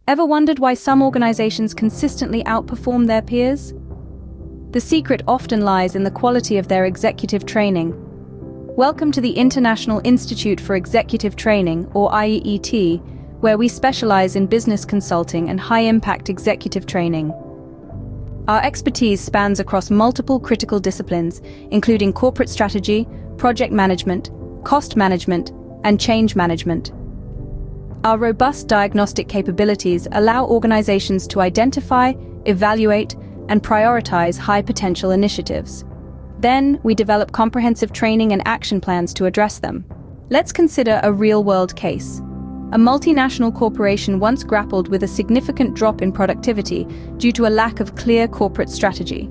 Ever wondered why some organizations consistently outperform their peers? The secret often lies in the quality of their executive training. Welcome to the International Institute for Executive Training, or iIET, where we specialize in business consulting and high-impact executive training. Our expertise spans across multiple critical disciplines, including corporate strategy, project management, cost management, and change management. Our robust diagnostic capabilities allow organizations to identify, evaluate, and prioritize high-potential initiatives. Then, we develop comprehensive training and action plans to address them. Let's consider a real-world case. A multinational corporation once grappled with a significant drop in productivity due to a lack of clear corporate strategy.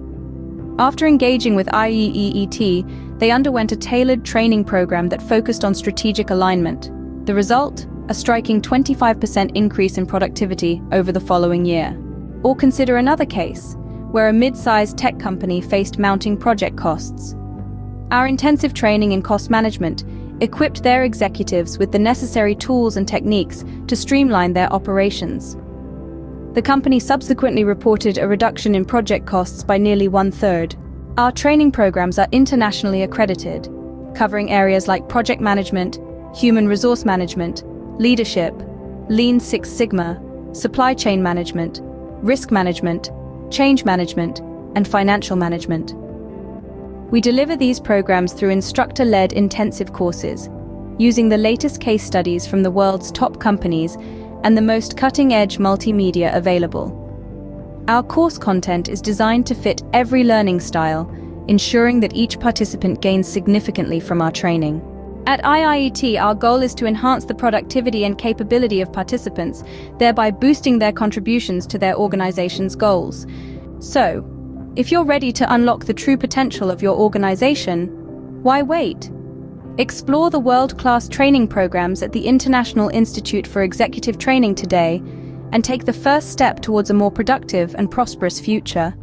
After engaging with iIET, they underwent a tailored training program that focused on strategic alignment. The result? A striking 25% increase in productivity over the following year. Or consider another case, where a mid-sized tech company faced mounting project costs. Our intensive training in cost management equipped their executives with the necessary tools and techniques to streamline their operations. The company subsequently reported a reduction in project costs by nearly 1/3. Our training programs are internationally accredited, covering areas like project management, human resource management, leadership, Lean Six Sigma, supply chain management, risk management, change management, and financial management. We deliver these programs through instructor-led intensive courses, using the latest case studies from the world's top companies and the most cutting-edge multimedia available. Our course content is designed to fit every learning style, ensuring that each participant gains significantly from our training. At iIET, our goal is to enhance the productivity and capability of participants, thereby boosting their contributions to their organization's goals. So, if you're ready to unlock the true potential of your organization, why wait? Explore the world-class training programs at the International Institute for Executive Training today and take the first step towards a more productive and prosperous future.